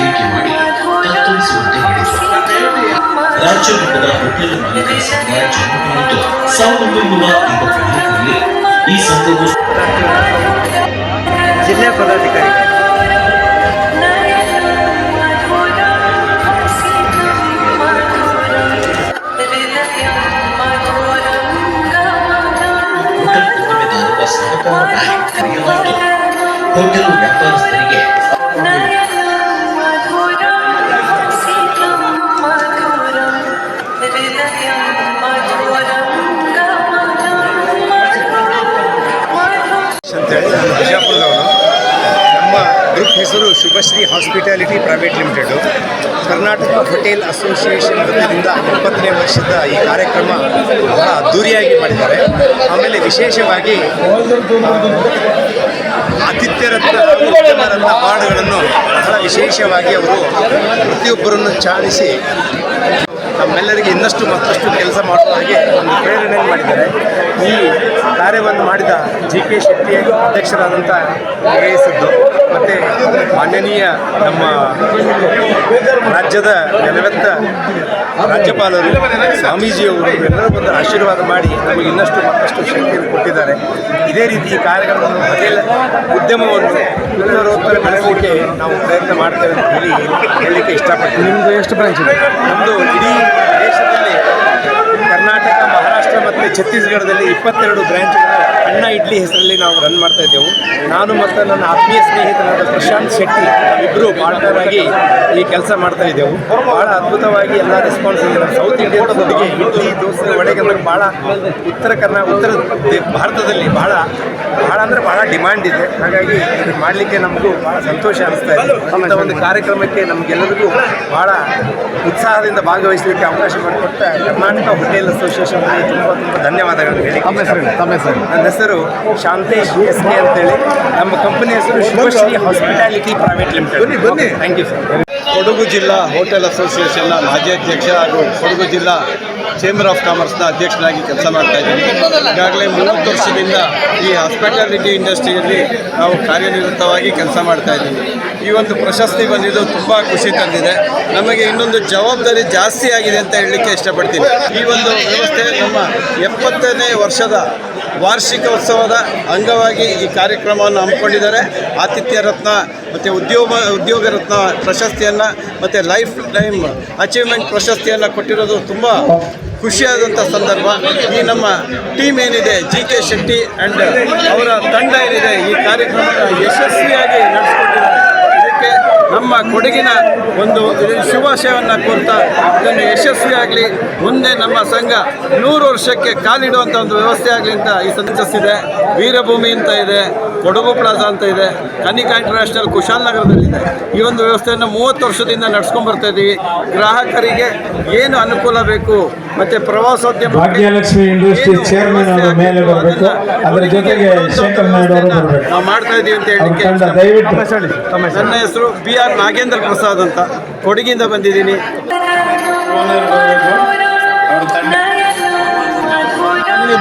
ಏರಿಕೆ ಮಾಡಿ ತತ್ತರಿಸುವಂತೆ ಹೇಳಿದರು. ರಾಜ್ಯ ಮಟ್ಟದ ಹೋಟೆಲ್ ಮಾಲೀಕರ ಸಂಘ ಜನ್ಮಗೊಂಡಿದ್ದು 1984ರಲ್ಲಿ. ಈ ಸಂಘವು ಜಿಲ್ಲಾ ಪದಾಧಿಕಾರಿ ಹೋಟೆಲ್ ವ್ಯಾಪಾರಸ್ಥರಿಗೆ ಅಂತೇಳಿ ನಾನು ಬಿಜಾಪುರದವನು. ನಮ್ಮ ಗ್ರೂಪ್ ಹೆಸರು Shubhashri hospitality private limited. Karnataka hotel association ವತಿಯಿಂದ 20ನೇ ವರ್ಷದ ಈ ಕಾರ್ಯಕ್ರಮ ಬಹಳ ಅದ್ದೂರಿಯಾಗಿ ಮಾಡಿದ್ದಾರೆ. ಆಮೇಲೆ ವಿಶೇಷವಾಗಿ ಆತಿಥ್ಯ ರತ್ನ ಅವಾರ್ಡ್ಗಳನ್ನು ಬಹಳ ವಿಶೇಷವಾಗಿ ಅವರು ಪ್ರತಿಯೊಬ್ಬರನ್ನು ಚಾಲಿಸಿ ನಮ್ಮೆಲ್ಲರಿಗೆ ಇನ್ನಷ್ಟು ಮತ್ತಷ್ಟು ಕೆಲಸ ಮಾಡುವ ಹಾಗೆ ಒಂದು ಪ್ರೇರಣೆಯನ್ನು ಮಾಡಿದ್ದಾರೆ. ಈ ಕಾರ್ಯವನ್ನು ಮಾಡಿದ GK ಶೆಟ್ಟಿ ಅಧ್ಯಕ್ಷರಾದಂಥ ನಿರ್ವಹಿಸಿದ್ದು ಮತ್ತು ಮಾನ್ಯನೀಯ ನಮ್ಮ ರಾಜ್ಯದ ನೆಲವೆತ್ತ ರಾಜ್ಯಪಾಲರು ಸ್ವಾಮೀಜಿಯವರು ಎಲ್ಲರೂ ಬಂದು ಆಶೀರ್ವಾದ ಮಾಡಿ ನಮಗೆ ಇನ್ನಷ್ಟು ಮತ್ತಷ್ಟು ಶಕ್ತಿಯನ್ನು ಕೊಟ್ಟಿದ್ದಾರೆ. ಇದೇ ರೀತಿ ಈ ಕಾರ್ಯಗಳನ್ನು ಹೋಟೆಲ್ ಉದ್ಯಮವನ್ನು ಉತ್ತರೋತ್ತರ ಬೆಳೆಸಲಿಕ್ಕೆ ನಾವು ಪ್ರಯತ್ನ ಮಾಡ್ತೇವೆ ಅಂತ ಹೇಳಲಿಕ್ಕೆ ಇಷ್ಟಪಡ್ತೀವಿ. ನಿಮ್ಮದು ಎಷ್ಟು ಬ್ರಾಂಚ್ ಇದೆ? ನಮ್ಮದು ಇಡೀ ದೇಶದಲ್ಲಿ ಕರ್ನಾಟಕ, ಮಹಾರಾಷ್ಟ್ರ ಮತ್ತು ಛತ್ತೀಸ್ಗಢದಲ್ಲಿ 22 ಬ್ರ್ಯಾಂಚ್ಗಳು ಅಣ್ಣ ಇಡ್ಲಿ ಹೆಸರಲ್ಲಿ ನಾವು ರನ್ ಮಾಡ್ತಾ ಇದ್ದೆವು. ನಾನು ಮತ್ತು ನನ್ನ ಆತ್ಮೀಯ ಸ್ನೇಹಿತರಾದ ಪ್ರಶಾಂತ್ ಶೆಟ್ಟಿ ಇಬ್ಬರು ಪಾರ್ಟ್ನರ್ ಆಗಿ ಈ ಕೆಲಸ ಮಾಡ್ತಾ ಇದ್ದೆವು. ಭಾಳ ಅದ್ಭುತವಾಗಿ ಎಲ್ಲ ರೆಸ್ಪಾನ್ಸ್ ಇದೆ. ನಮ್ಮ ಸೌತ್ ಇಂಡಿಯನ್ ಫುಡ್ಗೆ ಇಡ್ಲಿ, ದೋಸೆ, ವಡೆಗೆ ಅಂದರೆ ಭಾಳ ಉತ್ತರ ಭಾರತದಲ್ಲಿ ಭಾಳ ಅಂದರೆ ಭಾಳ ಡಿಮ್ಯಾಂಡ್ ಇದೆ. ಹಾಗಾಗಿ ಇದು ಮಾಡಲಿಕ್ಕೆ ನಮಗೂ ಭಾಳ ಸಂತೋಷ ಅನಿಸ್ತಾ ಇದೆ. ಇಂಥ ಒಂದು ಕಾರ್ಯಕ್ರಮಕ್ಕೆ ನಮಗೆಲ್ಲರಿಗೂ ಭಾಳ ಉತ್ಸಾಹದಿಂದ ಭಾಗವಹಿಸಲಿಕ್ಕೆ ಅವಕಾಶ ಮಾಡಿಕೊಟ್ಟ ಕರ್ನಾಟಕ ಹೋಟೆಲ್ ಅಸೋಸಿಯೇಷನ್ ತುಂಬ ಧನ್ಯವಾದಗಳನ್ನು ಹೇಳಿ. ನನ್ನ ಹೆಸರು ಶಾಂತೇಶ್ SK ಅಂತೇಳಿ. ನಮ್ಮ ಕಂಪನಿ ಹೆಸರು Shubhashri hospitality private limited. Thank you sir. Kodagu ಜಿಲ್ಲಾ ಹೋಟೆಲ್ ಅಸೋಸಿಯೇಷನ್ನ ಮಾಜಿ ಅಧ್ಯಕ್ಷ ಹಾಗೂ ಕೊಡಗು ಜಿಲ್ಲಾ ಚೇಂಬರ್ ಆಫ್ ಕಾಮರ್ಸ್ನ ಅಧ್ಯಕ್ಷನಾಗಿ ಕೆಲಸ ಮಾಡ್ತಾ ಇದ್ದೀನಿ. ಈಗಾಗಲೇ 30 ವರ್ಷದಿಂದ ಈ ಹಾಸ್ಪಿಟಾಲಿಟಿ ಇಂಡಸ್ಟ್ರಿಯಲ್ಲಿ ನಾವು ಕಾರ್ಯನಿರತವಾಗಿ ಕೆಲಸ ಮಾಡ್ತಾ ಇದ್ದೀವಿ. ಈ ಒಂದು ಪ್ರಶಸ್ತಿ ಬಂದಿದ್ದು ತುಂಬ ಖುಷಿ ತಂದಿದೆ. ನಮಗೆ ಇನ್ನೊಂದು ಜವಾಬ್ದಾರಿ ಜಾಸ್ತಿ ಆಗಿದೆ ಅಂತ ಹೇಳಲಿಕ್ಕೆ ಇಷ್ಟಪಡ್ತೀನಿ. ಈ ಒಂದು ವ್ಯವಸ್ಥೆ ನಮ್ಮ 70ನೇ ವರ್ಷದ ವಾರ್ಷಿಕ ಉತ್ಸವದ ಅಂಗವಾಗಿ ಈ ಕಾರ್ಯಕ್ರಮವನ್ನು ಹಮ್ಮಿಕೊಂಡಿದ್ದಾರೆ. ಆತಿಥ್ಯ ರತ್ನ ಮತ್ತು ಉದ್ಯೋಗ ರತ್ನ ಪ್ರಶಸ್ತಿಯನ್ನು ಮತ್ತು ಲೈಫ್ ಟೈಮ್ ಅಚೀವ್ಮೆಂಟ್ ಪ್ರಶಸ್ತಿಯನ್ನು ಕೊಟ್ಟಿರೋದು ತುಂಬ ಖುಷಿಯಾದಂಥ ಸಂದರ್ಭ. ಈ ನಮ್ಮ ಟೀಮ್ ಏನಿದೆ GK ಶೆಟ್ಟಿ ಆ್ಯಂಡ್ ಅವರ ತಂಡ ಏನಿದೆ ಈ ಕಾರ್ಯಕ್ರಮವನ್ನು ಯಶಸ್ವಿಯಾಗಿ ನಡೆಸಿಕೊಟ್ಟಿದ್ದಾರೆ. ಇದಕ್ಕೆ ನಮ್ಮ ಕೊಡಗಿನ ಒಂದು ಶುಭಾಶಯವನ್ನು ಕೋರ್ತಾ ಇದನ್ನು ಯಶಸ್ವಿಯಾಗಲಿ, ಮುಂದೆ ನಮ್ಮ ಸಂಘ 100 ವರ್ಷಕ್ಕೆ ಕಾಲಿಡುವಂಥ ಒಂದು ವ್ಯವಸ್ಥೆ ಆಗಲಿ ಅಂತ ಈ ಸಂಚರಿಸಿದೆ. ವೀರಭೂಮಿ ಅಂತ ಇದೆ, ಕೊಡಗು ಪ್ಲಾಜಾ ಅಂತ ಇದೆ, ಕನಿಕಾ ಇಂಟರ್ನ್ಯಾಷನಲ್ ಕುಶಾಲನಗರದಲ್ಲಿದೆ. ಈ ಒಂದು ವ್ಯವಸ್ಥೆಯನ್ನು 30 ವರ್ಷದಿಂದ ನಡ್ಸ್ಕೊಂಡು ಬರ್ತಾ ಇದ್ದೀವಿ. ಗ್ರಾಹಕರಿಗೆ ಏನು ಅನುಕೂಲ ಬೇಕು ಮತ್ತು ಪ್ರವಾಸೋದ್ಯಮ ಭಾಗ್ಯಲಕ್ಷ್ಮಿ ಇಂಡಸ್ಟ್ರಿ ಚೇರ್ಮನ್ ಅವರ ಮೇಲೆ ಬರಬೇಕು, ಅದರ ಜೊತೆಗೆ ಶೇಖರ್ ನಾಯ್ಡು ಅವರು ಬರಬೇಕು. ನಾವು ಮಾಡ್ತಾ ಇದ್ದೀವಿ ಅಂತ ಹೇಳಲಿಕ್ಕೆ. ನನ್ನ ಹೆಸರು BR ನಾಗೇಂದ್ರ ಪ್ರಸಾದ್ ಅಂತ, ಕೊಡಗಿಂದ ಬಂದಿದ್ದೀನಿ.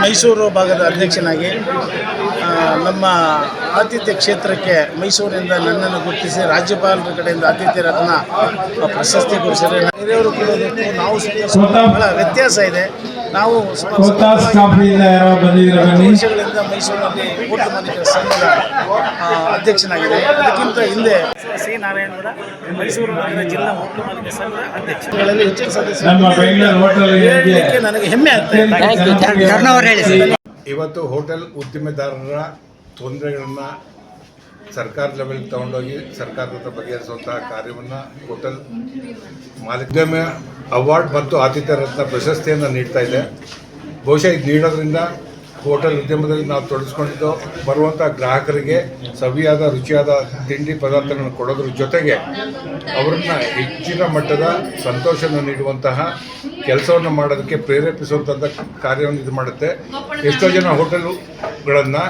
ಮೈಸೂರು ಭಾಗದ ಅಧ್ಯಕ್ಷನಾಗಿ ನಮ್ಮ ಆತಿಥ್ಯ ಕ್ಷೇತ್ರಕ್ಕೆ ಮೈಸೂರಿನಿಂದ ನನ್ನನ್ನು ಗುರುತಿಸಿ ರಾಜ್ಯಪಾಲರ ಕಡೆಯಿಂದ ಆತಿಥ್ಯ ರತ್ನ ಪ್ರಶಸ್ತಿ ಕೊಡಿಸಿದರೆ ಹಿರಿಯವರು ಕೊಡೋದಕ್ಕೂ ನಾವು ಬಹಳ ವ್ಯತ್ಯಾಸ ಇದೆ. ನಾವು ವರ್ಷಗಳಿಂದ ಮೈಸೂರಿನಲ್ಲಿ ಹೋಟೆಲ್ ಮಾಲೀಕರ ಸಂಘದ ಅಧ್ಯಕ್ಷನಾಗಿದೆ. ಅದಕ್ಕಿಂತ ಹಿಂದೆ C. ನಾರಾಯಣಗೌಡ ಮೈಸೂರು ನಗರ ಜಿಲ್ಲಾ ಹೋಟೆಲ್ ಮಾಲೀಕರ ಸಂಘದ ಅಧ್ಯಕ್ಷಗಳಲ್ಲಿ ಹೆಚ್ಚಿನ ಸದಸ್ಯರಿಗೆ ನನಗೆ ಹೆಮ್ಮೆ ಆಗ್ತದೆ. ಇವತ್ತು ಹೋಟೆಲ್ ಉದ್ದಿಮೆದಾರರ ತೊಂದರೆಗಳನ್ನು ಸರ್ಕಾರ ಲೆವೆಲ್ಗೆ ತಗೊಂಡೋಗಿ ಸರ್ಕಾರದ ಹತ್ರ ಬಗೆಹರಿಸುವಂತಹ ಕಾರ್ಯವನ್ನು ಹೋಟೆಲ್ ಮಾಲೀಕರ ಅವಾರ್ಡ್ ಮತ್ತು ಆತಿಥ್ಯ ರತ್ನ ಪ್ರಶಸ್ತಿಯನ್ನು ನೀಡ್ತಾ ಇದೆ. ಬಹುಶಃ ಇದು ನೀಡೋದ್ರಿಂದ ಹೋಟೆಲ್ ಉದ್ಯಮದಲ್ಲಿ ನಾವು ತೊಡಗಿಸ್ಕೊಂಡಿದ್ದು ಬರುವಂಥ ಗ್ರಾಹಕರಿಗೆ ಸವಿಯಾದ ರುಚಿಯಾದ ತಿಂಡಿ ಪದಾರ್ಥಗಳನ್ನು ಕೊಡೋದ್ರ ಜೊತೆಗೆ ಅವರನ್ನ ಹೆಚ್ಚಿನ ಮಟ್ಟದ ಸಂತೋಷವನ್ನು ನೀಡುವಂತಹ ಕೆಲಸವನ್ನು ಮಾಡೋದಕ್ಕೆ ಪ್ರೇರೇಪಿಸುವಂಥ ಕಾರ್ಯವನ್ನು ಇದು ಮಾಡುತ್ತೆ. ಎಷ್ಟೋ ಜನ ಹೋಟೆಲ್ಗಳನ್ನು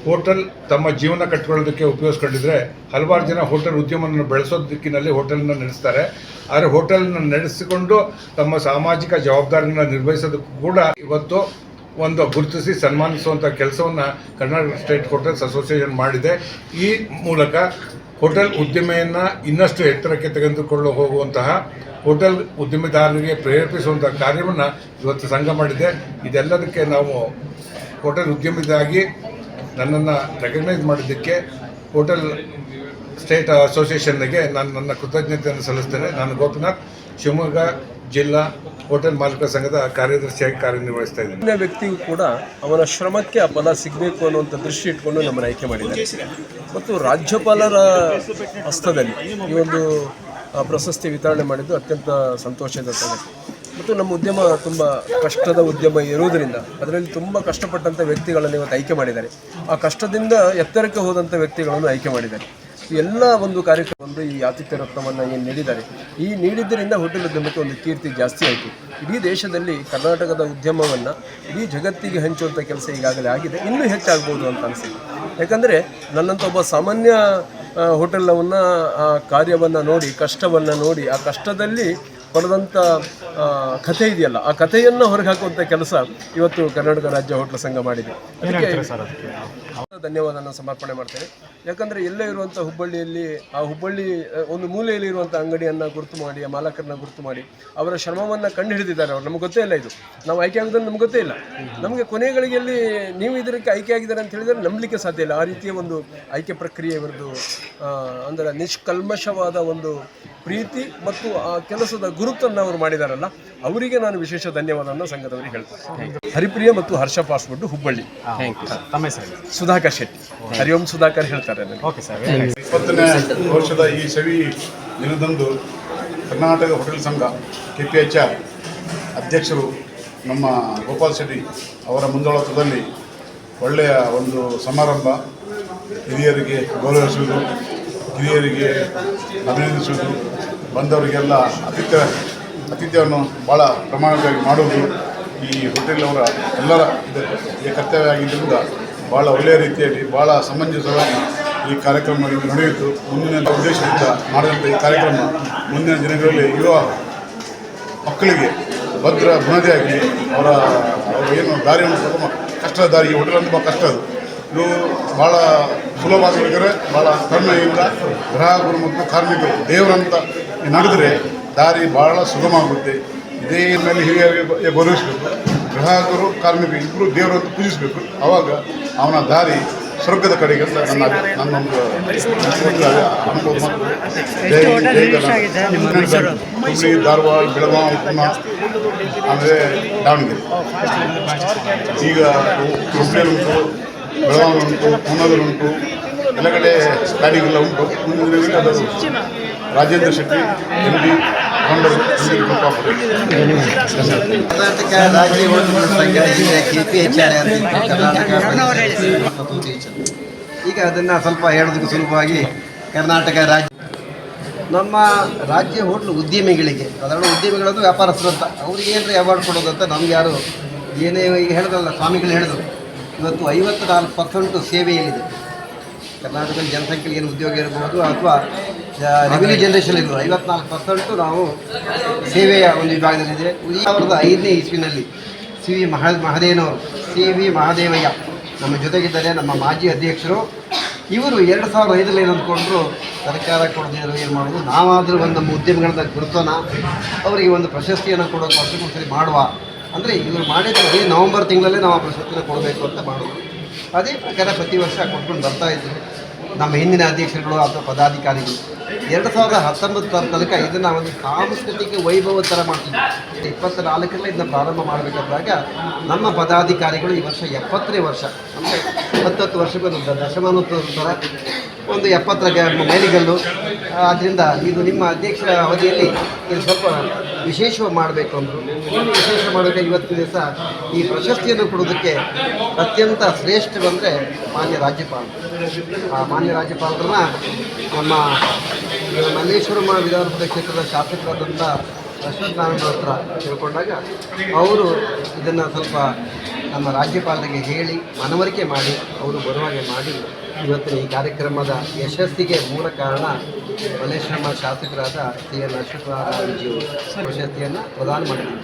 ಹೋಟೆಲ್ ತಮ್ಮ ಜೀವನ ಕಟ್ಕೊಳ್ಳೋದಕ್ಕೆ ಉಪಯೋಗಿಸ್ಕೊಂಡಿದ್ರೆ ಹಲವಾರು ಜನ ಹೋಟೆಲ್ ಉದ್ಯಮವನ್ನು ಬೆಳೆಸೋ ದಿಕ್ಕಿನಲ್ಲಿ ಹೋಟೆಲನ್ನು ನಡೆಸ್ತಾರೆ. ಆದರೆ ಹೋಟೆಲನ್ನು ನಡೆಸಿಕೊಂಡು ತಮ್ಮ ಸಾಮಾಜಿಕ ಜವಾಬ್ದಾರಿಯನ್ನು ನಿರ್ವಹಿಸೋದಕ್ಕೂ ಕೂಡ ಇವತ್ತು ಒಂದು ಗುರುತಿಸಿ ಸನ್ಮಾನಿಸುವಂಥ ಕೆಲಸವನ್ನು ಕರ್ನಾಟಕ ಸ್ಟೇಟ್ ಹೋಟೆಲ್ಸ್ ಅಸೋಸಿಯೇಷನ್ ಮಾಡಿದೆ. ಈ ಮೂಲಕ ಹೋಟೆಲ್ ಉದ್ದಿಮೆಯನ್ನು ಇನ್ನಷ್ಟು ಎತ್ತರಕ್ಕೆ ತೆಗೆದುಕೊಂಡು ಹೋಗುವಂತಹ ಹೋಟೆಲ್ ಉದ್ಯಮಿದಾರರಿಗೆ ಪ್ರೇರೇಪಿಸುವಂಥ ಕಾರ್ಯವನ್ನು ಇವತ್ತು ಸಂಘ ಮಾಡಿದೆ. ಇದೆಲ್ಲದಕ್ಕೆ ನಾವು ಹೋಟೆಲ್ ಉದ್ಯಮಿದಾಗಿ ನನ್ನನ್ನು ರೆಕಗ್ನೈಸ್ ಮಾಡಿದ್ದಕ್ಕೆ ಹೋಟೆಲ್ ಸ್ಟೇಟ್ ಅಸೋಸಿಯೇಷನ್ಗೆ ನಾನು ನನ್ನ ಕೃತಜ್ಞತೆಯನ್ನು ಸಲ್ಲಿಸ್ತೇನೆ. ನಾನು ಗೋಪಿನಾಥ್, ಶಿವಮೊಗ್ಗ ಜಿಲ್ಲಾ ಹೋಟೆಲ್ ಮಾಲೀಕರ ಸಂಘದ ಕಾರ್ಯದರ್ಶಿಯಾಗಿ ಕಾರ್ಯನಿರ್ವಹಿಸ್ತಾ ಇದ್ದೀನಿ. ವ್ಯಕ್ತಿಗೂ ಕೂಡ ಅವನ ಶ್ರಮಕ್ಕೆ ಆ ಫಲ ಸಿಗಬೇಕು ಅನ್ನುವಂಥ ದೃಷ್ಟಿ ಇಟ್ಕೊಂಡು ನಮ್ಮನ್ನು ಆಯ್ಕೆ ಮಾಡಿದ್ದಾರೆ ಮತ್ತು ರಾಜ್ಯಪಾಲರ ಹಸ್ತದಲ್ಲಿ ಈ ಒಂದು ಪ್ರಶಸ್ತಿ ವಿತರಣೆ ಮಾಡಿದ್ದು ಅತ್ಯಂತ ಸಂತೋಷದ ಸಂಗತಿ. ಮತ್ತು ನಮ್ಮ ಉದ್ಯಮ ತುಂಬ ಕಷ್ಟದ ಉದ್ಯಮ ಇರುವುದರಿಂದ ಅದರಲ್ಲಿ ತುಂಬ ಕಷ್ಟಪಟ್ಟಂಥ ವ್ಯಕ್ತಿಗಳನ್ನು ಇವತ್ತು ಆಯ್ಕೆ ಮಾಡಿದ್ದಾರೆ. ಆ ಕಷ್ಟದಿಂದ ಎತ್ತರಕ್ಕೆ ಹೋದಂಥ ವ್ಯಕ್ತಿಗಳನ್ನು ಆಯ್ಕೆ ಮಾಡಿದ್ದಾರೆ. ಎಲ್ಲ ಒಂದು ಕಾರ್ಯಕ್ರಮ ಈ ಆತಿಥ್ಯ ರತ್ನವನ್ನು ಏನು ನೀಡಿದ್ದಾರೆ, ಈ ನೀಡಿದ್ದರಿಂದ ಹೋಟೆಲ್ ಉದ್ಯಮಕ್ಕೆ ಒಂದು ಕೀರ್ತಿ ಜಾಸ್ತಿ ಆಯಿತು. ಇಡೀ ದೇಶದಲ್ಲಿ ಕರ್ನಾಟಕದ ಉದ್ಯಮವನ್ನು ಇಡೀ ಜಗತ್ತಿಗೆ ಹಂಚುವಂಥ ಕೆಲಸ ಈಗಾಗಲೇ ಆಗಿದೆ, ಇನ್ನೂ ಹೆಚ್ಚಾಗ್ಬೋದು ಅಂತ ಅನಿಸಿದೆ. ಯಾಕಂದರೆ ನನ್ನಂಥ ಒಬ್ಬ ಸಾಮಾನ್ಯ ಹೋಟೆಲವನ್ನು ಆ ಕಾರ್ಯವನ್ನು ನೋಡಿ, ಕಷ್ಟವನ್ನು ನೋಡಿ, ಆ ಕಷ್ಟದಲ್ಲಿ ಪಡೆದಂಥ ಕಥೆ ಇದೆಯಲ್ಲ, ಆ ಕಥೆಯನ್ನು ಹೊರಗೆ ಹಾಕುವಂಥ ಕೆಲಸ ಇವತ್ತು ಕರ್ನಾಟಕ ರಾಜ್ಯ ಹೋಟೆಲ್ ಸಂಘ ಮಾಡಿದೆ. ಧನ್ಯವಾದನ ಸಮರ್ಪಣೆ ಮಾಡ್ತೇನೆ. ಯಾಕಂದರೆ ಎಲ್ಲೇ ಇರುವಂಥ ಹುಬ್ಬಳ್ಳಿಯಲ್ಲಿ ಆ ಹುಬ್ಬಳ್ಳಿ ಒಂದು ಮೂಲೆಯಲ್ಲಿ ಇರುವಂಥ ಅಂಗಡಿಯನ್ನು ಗುರುತು ಮಾಡಿ, ಆ ಮಾಲಕರನ್ನ ಗುರುತು ಮಾಡಿ ಅವರ ಶ್ರಮವನ್ನು ಕಂಡು ಹಿಡಿದಿದ್ದಾರೆ. ಅವ್ರು ನಮಗೆ ಗೊತ್ತೇ ಇಲ್ಲ, ಇದು ನಾವು ಆಯ್ಕೆ ಆಗೋದನ್ನು ನಮ್ಗೆ ಗೊತ್ತೇ ಇಲ್ಲ. ನಮಗೆ ಕೊನೆಗಳಿಗೆಯಲ್ಲಿ ನೀವು ಇದಕ್ಕೆ ಆಯ್ಕೆ ಆಗಿದ್ದಾರೆ ಅಂತ ಹೇಳಿದರೆ ನಂಬಲಿಕ್ಕೆ ಸಾಧ್ಯ ಇಲ್ಲ. ಆ ರೀತಿಯ ಒಂದು ಆಯ್ಕೆ ಪ್ರಕ್ರಿಯೆ ಇವ್ರದ್ದು ಅಂದರೆ ನಿಷ್ಕಲ್ಮಶವಾದ ಒಂದು ಪ್ರೀತಿ ಮತ್ತು ಆ ಕೆಲಸದ ಗುರುತನ್ನು ಅವರು ಮಾಡಿದಾರಲ್ಲ, ಅವರಿಗೆ ನಾನು ವಿಶೇಷ ಧನ್ಯವಾದವನ್ನು ಸಂಘದವರಿಗೆ ಹೇಳ್ತೇನೆ. ಹರಿಪ್ರಿಯ ಮತ್ತು ಹರ್ಷ ಫಾಸ್ಟ್ ಫುಡ್ ಹುಬ್ಬಳ್ಳಿ. ಸುಧಾಕರ್ ಶೆಟ್ಟಿ, ಹರಿಓಂ ಸುಧಾಕರ್ ಹೇಳ್ತಾರೆ. Okay sir. 20ನೇ ವರ್ಷದ ಈ ಸವಿ ದಿನದಂದು ಕರ್ನಾಟಕ ಹೋಟೆಲ್ ಸಂಘ KPHR ಅಧ್ಯಕ್ಷರು ನಮ್ಮ ಗೋಪಾಲ್ ಶೆಟ್ಟಿ ಅವರ ಮುಂದಾಳತ್ವದಲ್ಲಿ ಒಳ್ಳೆಯ ಒಂದು ಸಮಾರಂಭ. ಹಿರಿಯರಿಗೆ ಗೌರವಿಸುವುದು, ಹಿರಿಯರಿಗೆ ಅಭಿನಂದಿಸುವುದು, ಬಂದವರಿಗೆಲ್ಲ ಆತಿಥ್ಯವನ್ನು ಭಾಳ ಪ್ರಮಾಣವಾಗಿ ಮಾಡುವುದು ಈ ಹೋಟೆಲ್ ಅವರ ಎಲ್ಲರ ಈ ಕರ್ತವ್ಯ ಆಗಿದ್ದರಿಂದ ಭಾಳ ಒಳ್ಳೆಯ ರೀತಿಯಲ್ಲಿ ಭಾಳ ಸಮಂಜಸವಾಗಿ ಈ ಕಾರ್ಯಕ್ರಮ ನಡೆಯಿತು. ಮುಂದಿನ ಉದ್ದೇಶದಿಂದ ಮಾಡಿದಂಥ ಈ ಕಾರ್ಯಕ್ರಮ ಮುಂದಿನ ದಿನಗಳಲ್ಲಿ ಯುವ ಮಕ್ಕಳಿಗೆ ಭದ್ರ ಬುನಾದಿಯಾಗಿ ಅವರ ಏನು ದಾರಿಯನ್ನು ತುಂಬ ಕಷ್ಟದ ದಾರಿ, ಹೋಟೆಲ್ ತುಂಬ ಕಷ್ಟ ಅದು. ಇದು ಭಾಳ ಸುಲಭ ಆಗಬೇಕಾದ್ರೆ ಭಾಳ ಕರುಣೆಯಿಂದ ಗ್ರಾಹಕರು ಮತ್ತು ಕಾರ್ಮಿಕರು ದೇವರಂತ ನಡೆದರೆ ದಾರಿ ಭಾಳ ಸುಗಮ ಆಗುತ್ತೆ. ಇದೇ ಮೇಲೆ ಹಿರಿಯರಿಗೆ ಗೌರವಿಸಬೇಕು, ಗ್ರಾಹಕರು ಕಾರ್ಮಿಕರು ಇಬ್ಬರು ದೇವರಂತ ಪೂಜಿಸಬೇಕು. ಆವಾಗ ಅವನ ದಾರಿ ಸ್ವರ್ಗದ ಕಡೆಗೆ ಅಂತ ನನ್ನೊಂದು ಅನುಭವ. ಹುಬ್ಬಳ್ಳಿ, ಧಾರವಾಡ, ಬೆಳಗಾವಿ, ಪುಣೆ, ಆಮೇಲೆ ದಾವಣಗೆರೆ. ಈಗ ಹುಬ್ಬಳ್ಳಿಯಲ್ಲುಂಟು, ಬೆಳಗಾವಿ ಉಂಟು, ಪುಣೆದಲ್ಲುಂಟು, ಎಲ್ಲ ಕಡೆ ಗಾಡಿಗೆಲ್ಲ ಉಂಟು. ಮುಂದಿನ ದಿನಗಳಲ್ಲಿ ಅದು ರಾಜೇಂದ್ರ ಶೆಟ್ಟಿ MD ಕೊಂಡರು ಕರ್ನಾಟಕ ರಾಜ್ಯ ಹೋಟೆಲ್ ಸಂಘ KPHR ಈಗ ಅದನ್ನು ಸ್ವಲ್ಪ ಹೇಳೋದಕ್ಕೆ ಸುಲಭವಾಗಿ ಕರ್ನಾಟಕ ರಾಜ್ಯ ನಮ್ಮ ರಾಜ್ಯ ಹೋಟ್ಲು ಉದ್ಯಮಿಗಳಿಗೆ, ಅದರಲ್ಲೂ ಉದ್ಯಮಿಗಳದ್ದು ವ್ಯಾಪಾರಸ್ಥರು ಅಂತ ಅವ್ರಿಗೆ ಏನಾರ ಅವಾರ್ಡ್ ಕೊಡೋದು ಅಂತ ನಮ್ಗೆ ಯಾರು ಏನೇ ಈಗ ಹೇಳಿದ್ರಲ್ಲ ಸ್ವಾಮಿಗಳು ಹೇಳಿದ್ರು. ಇವತ್ತು 54% ಸೇವೆಯಲ್ಲಿದೆ. ಕರ್ನಾಟಕದಲ್ಲಿ ಜನಸಂಖ್ಯೆಯಲ್ಲಿ ಏನು ಉದ್ಯೋಗ ಇರ್ಬೋದು ಅಥವಾ ರೆವಿನ್ಯೂ ಜನರೇಷನ್ ಇರ್ಬೋದು, 54% ನಾವು ಸೇವೆಯ ಒಂದು ವಿಭಾಗದಲ್ಲಿದೆ. 2005ನೇ ಇಸ್ವಿನಲ್ಲಿ CV ಮಹಾದೇವಯ್ಯ ನಮ್ಮ ಜೊತೆಗಿದ್ದಾರೆ, ನಮ್ಮ ಮಾಜಿ ಅಧ್ಯಕ್ಷರು. ಇವರು 2005ರಲ್ಲಿ ಏನು ಅಂದ್ಕೊಂಡ್ರು, ಸರ್ಕಾರ ಕೊಡದಿದ್ರು ಏನು ಮಾಡೋದು, ನಾವಾದರೂ ಒಂದು ನಮ್ಮ ಉದ್ಯಮಗಳನ್ನ ಗುರುತೋಣ, ಅವರಿಗೆ ಒಂದು ಪ್ರಶಸ್ತಿಯನ್ನು ಕೊಡೋದು ವರ್ಷಕ್ಕೊಂದ್ಸರಿ ಮಾಡುವ ಅಂದರೆ ಇವರು ಮಾಡಿದ್ರೆ ನವಂಬರ್ ತಿಂಗಳಲ್ಲೇ ನಾವು ಆ ಪ್ರಶಸ್ತಿನ ಕೊಡಬೇಕು ಅಂತ ಮಾಡೋದು. ಅದೇ ಪ್ರಕಾರ ಪ್ರತಿ ವರ್ಷ ಕೊಟ್ಕೊಂಡು ಬರ್ತಾಯಿದ್ರು ನಮ್ಮ ಹಿಂದಿನ ಅಧ್ಯಕ್ಷರುಗಳು ಅಥವಾ ಪದಾಧಿಕಾರಿಗಳು. 2019 ತನಕ ಇದನ್ನು ಒಂದು ಸಾಂಸ್ಕೃತಿಕ ವೈಭವ ಥರ ಮಾಡ್ತಿದ್ವಿ. 24ರಲ್ಲಿ ಇದನ್ನು ಪ್ರಾರಂಭ ಮಾಡಬೇಕಾದಾಗ ನಮ್ಮ ಪದಾಧಿಕಾರಿಗಳು ಈ ವರ್ಷ 70ನೇ ವರ್ಷ, ಅಂದರೆ 10 ವರ್ಷಕ್ಕೊಂದು ದಶಮಾನೋತ್ಸವ ಥರ ಒಂದು 70ರ ಮೈಲಿಗಲ್ಲು. ಆದ್ದರಿಂದ ಇದು ನಿಮ್ಮ ಅಧ್ಯಕ್ಷ ಅವಧಿಯಲ್ಲಿ ಇದು ಸ್ವಲ್ಪ ವಿಶೇಷವಾಗಿ ಮಾಡಬೇಕು ಅಂದರು. ವಿಶೇಷ ಮಾಡಬೇಕಾಗಿ ಇವತ್ತಿನ ದಿವಸ ಈ ಪ್ರಶಸ್ತಿಯನ್ನು ಕೊಡೋದಕ್ಕೆ ಅತ್ಯಂತ ಶ್ರೇಷ್ಠವೆಂದರೆ ಮಾನ್ಯ ರಾಜ್ಯಪಾಲರು. ಆ ಮಾನ್ಯ ರಾಜ್ಯಪಾಲರನ್ನ ನಮ್ಮ ಮಲ್ಲೇಶ್ವರಂ ವಿಧಾನಸಭಾ ಕ್ಷೇತ್ರದ ಶಾಸಕರಾದಂಥ ಅಶ್ವಥ್ ನಾರಾಯಣ ಹತ್ರ ತಿಳ್ಕೊಂಡಾಗ ಅವರು ಇದನ್ನು ಸ್ವಲ್ಪ ನಮ್ಮ ರಾಜ್ಯಪಾಲರಿಗೆ ಹೇಳಿ ಮನವರಿಕೆ ಮಾಡಿ ಅವರು ಬರುವಾಗೆ ಮಾಡಿ ಇವತ್ತಿನ ಈ ಕಾರ್ಯಕ್ರಮದ ಯಶಸ್ಸಿಗೆ ಮೂಲ ಕಾರಣ ಮಲ್ಲೇಶ್ವರಂ ಶಾಸಕರಾದ CN ಅಶ್ವಥ್ ನಾರಾಯಣಜಿಯವರು ಪ್ರಶಸ್ತಿಯನ್ನು ಪ್ರದಾನ ಮಾಡಿದ್ದಾರೆ.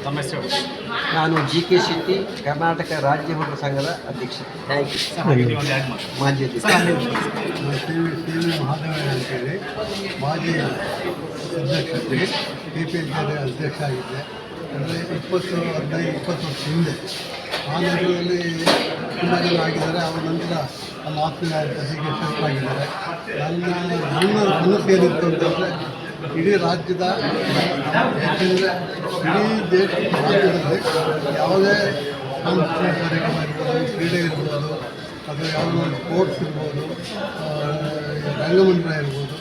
ತಮ್ಮ ಹೆಸರು? ನಾನು GK ಶೆಟ್ಟಿ, ಕರ್ನಾಟಕ ರಾಜ್ಯ ಹೋಟೆಲ್ ಸಂಘದ ಅಧ್ಯಕ್ಷ. Thank you. ಮಾಜಿ ಅಧ್ಯಕ್ಷ. ಮಹಾದೇವಯ್ಯ ಅಂತೇಳಿ ಮಾಜಿ ಅಧ್ಯಕ್ಷತೆ KPHR ಅಧ್ಯಕ್ಷ ಆಗಿದ್ದೆ. ಅಂದರೆ 20 ವರ್ಷ ಹಿಂದೆ ಆ ನಗರದಲ್ಲಿ ತುಂಬ ಜನ ಆಗಿದ್ದಾರೆ. ಅವರ ನಂತರ ನನ್ನ ಆತ್ಮೀಯ ಜೊತೆಗೆ ಶಿಫ್ಟ್ ಆಗಿದ್ದಾರೆ. ನನ್ನ ಕನಸು ಏನಿತ್ತು ಅಂತಂದರೆ ಇಡೀ ರಾಜ್ಯದ, ಯಾಕೆಂದರೆ ಇಡೀ ರಾಜ್ಯದಲ್ಲಿ ಯಾವುದೇ ಸಾಂಸ್ಕೃತಿಕ ಕಾರ್ಯಕ್ರಮ ಇರ್ಬೋದು, ಕ್ರೀಡೆ ಇರ್ಬೋದು, ಅಥವಾ ಯಾವುದೋ ಒಂದು ಸ್ಪೋರ್ಟ್ಸ್ ಇರ್ಬೋದು, ರಂಗಮಂದಿರ ಇರ್ಬೋದು,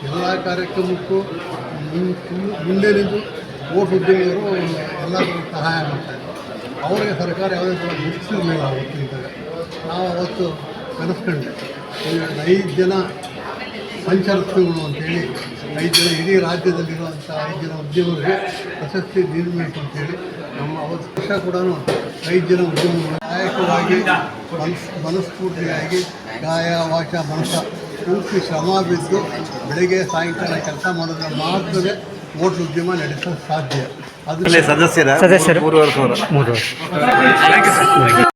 ಎಲ್ಲ ಕಾರ್ಯಕ್ರಮಕ್ಕೂ ಮುಂದೆ ನಿಂತು ಓಟ್ ಉದ್ಯಮಿಯವರು ಎಲ್ಲರೂ ಸಹಾಯ ಮಾಡ್ತಾಯಿದ್ರು. ಅವರಿಗೆ ಸರ್ಕಾರ ಯಾವುದೇ ಥರ ಗುರುತಿಸಿರಲಿಲ್ಲ ಅವತ್ತಿಂದಾಗ. ನಾವು ಅವತ್ತು ಕನಸ್ಕೊಂಡೆ 5 ಜನ ಸಂಚರಿಸ್ತಿಗಳು ಅಂತೇಳಿ 5 ಜನ ಇಡೀ ರಾಜ್ಯದಲ್ಲಿರುವಂಥ 5 ಜನ ಉದ್ಯಮರಿಗೆ ಪ್ರಶಸ್ತಿ ನೀಡಬೇಕು ಅಂತೇಳಿ ನಮ್ಮ ಅವತ್ತು ವರ್ಷ ಕೂಡ 5 ಜನ ಉದ್ಯಮಗಳು ಸಹಾಯಕವಾಗಿ ಮನಸ್ಫೂರ್ತಿಯಾಗಿ ಕಾಯ ವಾಚ ಮನಸ್ಸ ಪೂರ್ತಿ ಶ್ರಮ ಬಿದ್ದು ಬೆಳಗ್ಗೆ ಸಾಯಂಕಾಲ ಕೆಲಸ ಮಾಡೋದ್ರ ಮಾತ್ರವೇ ಹೋಟ್ಲ್ ಉದ್ಯಮ ನಡೆಸಲು ಸಾಧ್ಯ. ಅದು ಸದಸ್ಯರು 3 ವರ್ಷ.